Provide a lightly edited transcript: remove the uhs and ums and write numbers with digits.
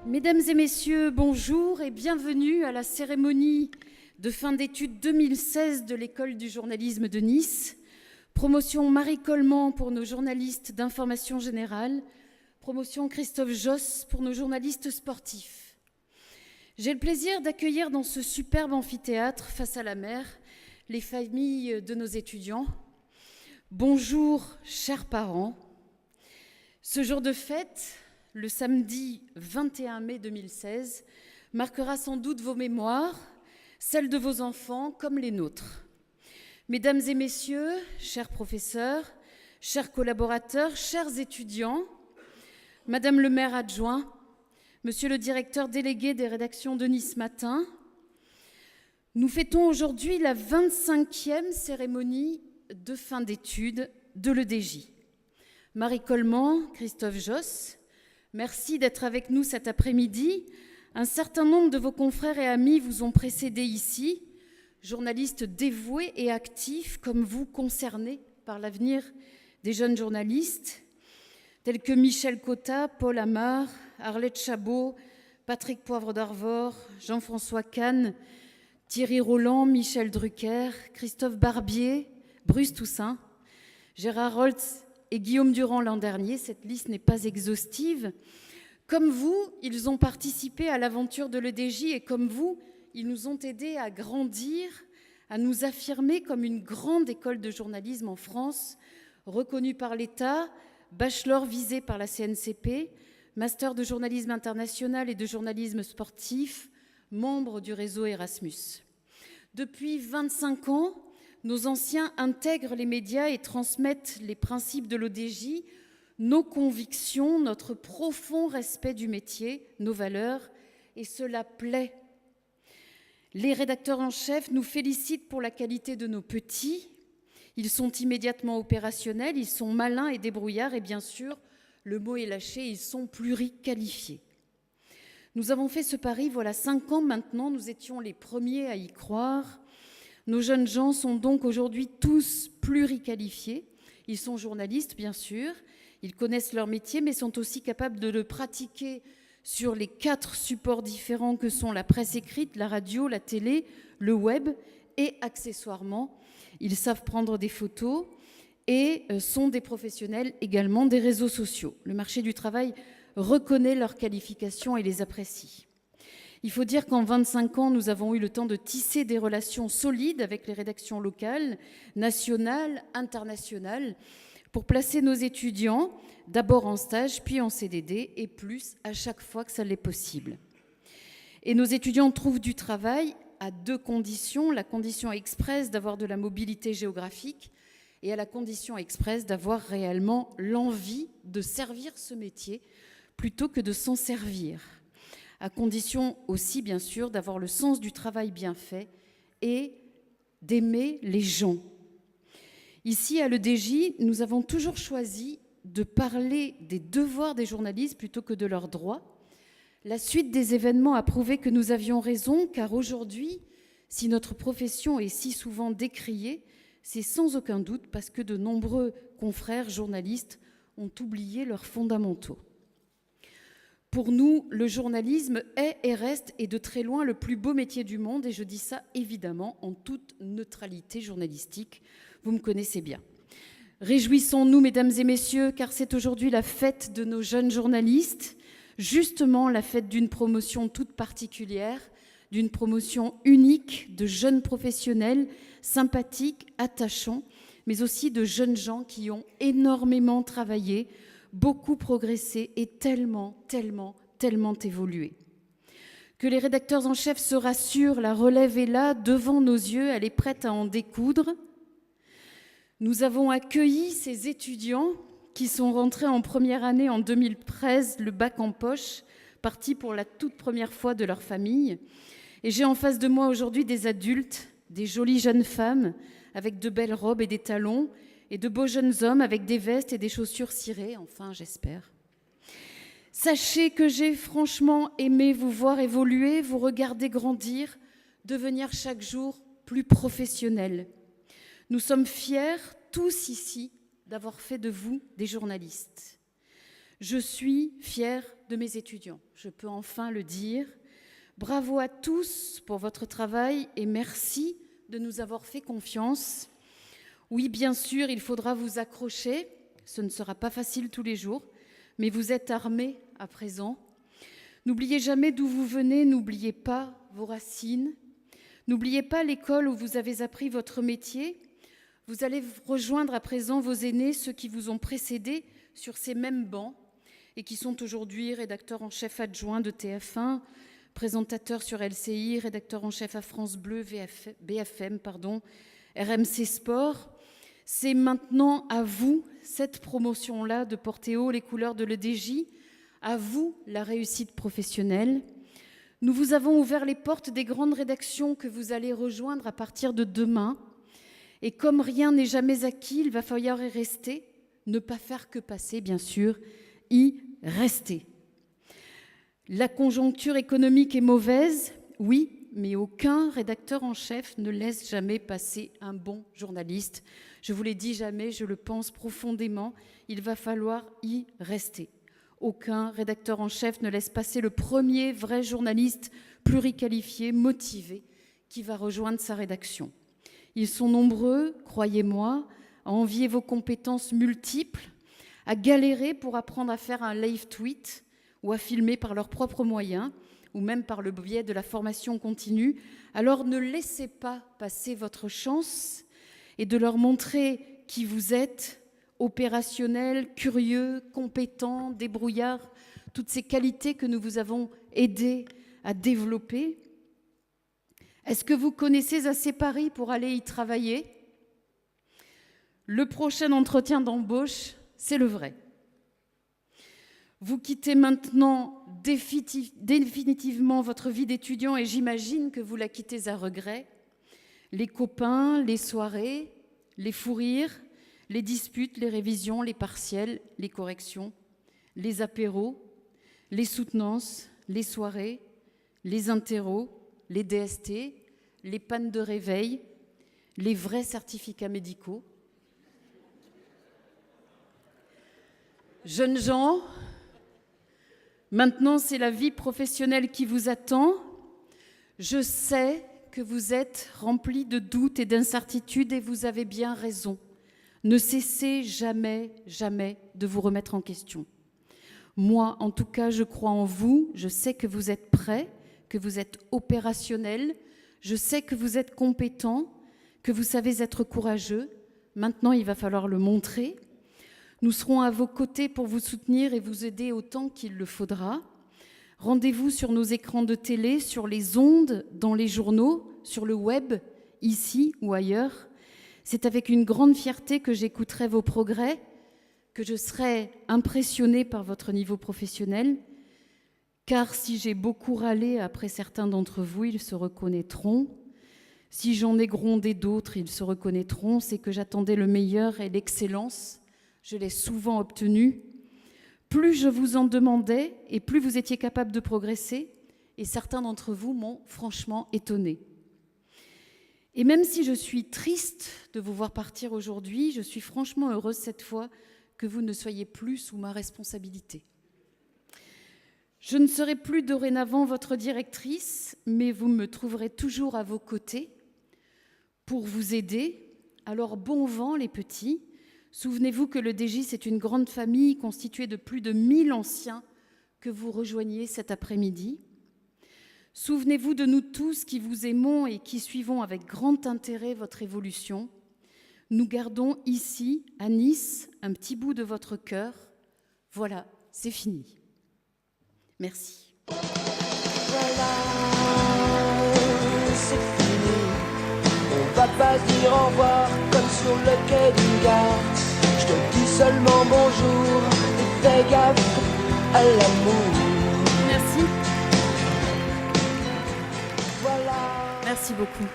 Mesdames et messieurs, bonjour et bienvenue à la cérémonie de fin d'études 2016 de l'École du journalisme de Nice. Promotion Marie Coleman pour nos journalistes d'information générale. Promotion Christophe Josse pour nos journalistes sportifs. J'ai le plaisir d'accueillir dans ce superbe amphithéâtre face à la mer les familles de nos étudiants. Bonjour, chers parents. Ce jour de fête, le samedi 21 mai 2016, marquera sans doute vos mémoires, celles de vos enfants comme les nôtres. Mesdames et messieurs, chers professeurs, chers collaborateurs, chers étudiants, Madame le maire adjoint, Monsieur le directeur délégué des rédactions de Nice Matin, nous fêtons aujourd'hui la 25e cérémonie de fin d'études de l'EDJ. Marie Coleman, Christophe Josse, merci d'être avec nous cet après-midi. Un certain nombre de vos confrères et amis vous ont précédés ici, journalistes dévoués et actifs comme vous, concernés par l'avenir des jeunes journalistes, tels que Michel Cotta, Paul Amar, Arlette Chabot, Patrick Poivre d'Arvor, Jean-François Kahn, Thierry Roland, Michel Drucker, Christophe Barbier, Bruce Toussaint, Gérard Holtz et Guillaume Durand l'an dernier. Cette liste n'est pas exhaustive. Comme vous, ils ont participé à l'aventure de l'EDJ et comme vous, ils nous ont aidés à grandir, à nous affirmer comme une grande école de journalisme en France, reconnue par l'État, bachelor visé par la CNCP, master de journalisme international et de journalisme sportif, membre du réseau Erasmus. Depuis 25 ans, nos anciens intègrent les médias et transmettent les principes de l'ODJ, nos convictions, notre profond respect du métier, nos valeurs, et cela plaît. Les rédacteurs en chef nous félicitent pour la qualité de nos petits. Ils sont immédiatement opérationnels, ils sont malins et débrouillards, et bien sûr, le mot est lâché, ils sont pluriqualifiés. Nous avons fait ce pari, voilà 5 ans maintenant, nous étions les premiers à y croire. Nos jeunes gens sont donc aujourd'hui tous pluriqualifiés. Ils sont journalistes, bien sûr, ils connaissent leur métier, mais sont aussi capables de le pratiquer sur les 4 supports différents que sont la presse écrite, la radio, la télé, le web, et accessoirement, ils savent prendre des photos et sont des professionnels également des réseaux sociaux. Le marché du travail reconnaît leurs qualifications et les apprécie. Il faut dire qu'en 25 ans, nous avons eu le temps de tisser des relations solides avec les rédactions locales, nationales, internationales, pour placer nos étudiants d'abord en stage, puis en CDD, et plus à chaque fois que ça l'est possible. Et nos étudiants trouvent du travail à 2 conditions, la condition expresse d'avoir de la mobilité géographique et à la condition expresse d'avoir réellement l'envie de servir ce métier plutôt que de s'en servir, à condition aussi bien sûr d'avoir le sens du travail bien fait et d'aimer les gens. Ici à l'EDJ, nous avons toujours choisi de parler des devoirs des journalistes plutôt que de leurs droits. La suite des événements a prouvé que nous avions raison, car aujourd'hui, si notre profession est si souvent décriée, c'est sans aucun doute parce que de nombreux confrères journalistes ont oublié leurs fondamentaux. Pour nous, le journalisme est et reste et de très loin le plus beau métier du monde, et je dis ça évidemment en toute neutralité journalistique. Vous me connaissez bien. Réjouissons-nous, mesdames et messieurs, car c'est aujourd'hui la fête de nos jeunes journalistes, justement la fête d'une promotion toute particulière, d'une promotion unique de jeunes professionnels, sympathiques, attachants, mais aussi de jeunes gens qui ont énormément travaillé, beaucoup progressé et tellement évolué. Que les rédacteurs en chef se rassurent, la relève est là, devant nos yeux, elle est prête à en découdre. Nous avons accueilli ces étudiants qui sont rentrés en première année en 2013, le bac en poche, partis pour la toute première fois de leur famille. Et j'ai en face de moi aujourd'hui des adultes, des jolies jeunes femmes avec de belles robes et des talons, et de beaux jeunes hommes avec des vestes et des chaussures cirées, enfin j'espère. Sachez que j'ai franchement aimé vous voir évoluer, vous regarder grandir, devenir chaque jour plus professionnels. Nous sommes fiers, tous ici, d'avoir fait de vous des journalistes. Je suis fière de mes étudiants, je peux enfin le dire. Bravo à tous pour votre travail et merci de nous avoir fait confiance. Oui, bien sûr, il faudra vous accrocher, ce ne sera pas facile tous les jours, mais vous êtes armés à présent. N'oubliez jamais d'où vous venez, n'oubliez pas vos racines, n'oubliez pas l'école où vous avez appris votre métier. Vous allez rejoindre à présent vos aînés, ceux qui vous ont précédés sur ces mêmes bancs et qui sont aujourd'hui rédacteurs en chef adjoints de TF1, présentateurs sur LCI, rédacteurs en chef à France Bleu, BFM, RMC Sport. C'est maintenant à vous, cette promotion-là, de porter haut les couleurs de l'EDJ, à vous, la réussite professionnelle. Nous vous avons ouvert les portes des grandes rédactions que vous allez rejoindre à partir de demain. Et comme rien n'est jamais acquis, il va falloir y rester, ne pas faire que passer, bien sûr, y rester. La conjoncture économique est mauvaise, oui, mais aucun rédacteur en chef ne laisse jamais passer un bon journaliste. Je vous l'ai dit jamais, je le pense profondément, il va falloir y rester. Aucun rédacteur en chef ne laisse passer le premier vrai journaliste pluriqualifié, motivé, qui va rejoindre sa rédaction. Ils sont nombreux, croyez-moi, à envier vos compétences multiples, à galérer pour apprendre à faire un live tweet ou à filmer par leurs propres moyens, ou même par le biais de la formation continue. Alors ne laissez pas passer votre chance et de leur montrer qui vous êtes, opérationnel, curieux, compétent, débrouillard, toutes ces qualités que nous vous avons aidé à développer. Est-ce que vous connaissez assez Paris pour aller y travailler ? Le prochain entretien d'embauche, c'est le vrai. Vous quittez maintenant définitivement votre vie d'étudiant et j'imagine que vous la quittez à regret. Les copains, les soirées, les fous rires, les disputes, les révisions, les partiels, les corrections, les apéros, les soutenances, les soirées, les interros, les DST, les pannes de réveil, les vrais certificats médicaux. Jeunes gens, maintenant c'est la vie professionnelle qui vous attend. Je sais que vous êtes remplis de doutes et d'incertitudes et vous avez bien raison. Ne cessez jamais, jamais de vous remettre en question. Moi, en tout cas, je crois en vous. Je sais que vous êtes prêts, que vous êtes opérationnels. Je sais que vous êtes compétents, que vous savez être courageux. Maintenant, il va falloir le montrer. Nous serons à vos côtés pour vous soutenir et vous aider autant qu'il le faudra. Rendez-vous sur nos écrans de télé, sur les ondes, dans les journaux, sur le web, ici ou ailleurs. C'est avec une grande fierté que j'écouterai vos progrès, que je serai impressionnée par votre niveau professionnel, car si j'ai beaucoup râlé après certains d'entre vous, ils se reconnaîtront. Si j'en ai grondé d'autres, ils se reconnaîtront. C'est que j'attendais le meilleur et l'excellence. Je l'ai souvent obtenu. Plus je vous en demandais et plus vous étiez capable de progresser, et certains d'entre vous m'ont franchement étonnée. Et même si je suis triste de vous voir partir aujourd'hui, je suis franchement heureuse cette fois que vous ne soyez plus sous ma responsabilité. Je ne serai plus dorénavant votre directrice, mais vous me trouverez toujours à vos côtés pour vous aider. Alors bon vent les petits. Souvenez-vous que le DJ, c'est une grande famille constituée de plus de 1000 anciens que vous rejoignez cet après-midi. Souvenez-vous de nous tous qui vous aimons et qui suivons avec grand intérêt votre évolution. Nous gardons ici, à Nice, un petit bout de votre cœur. Voilà, c'est fini. Merci. Voilà, c'est fini. On va pas dire au revoir comme sur le quai d'une gare. Je te dis seulement bonjour et fais gaffe à l'amour. Merci. Voilà. Merci beaucoup.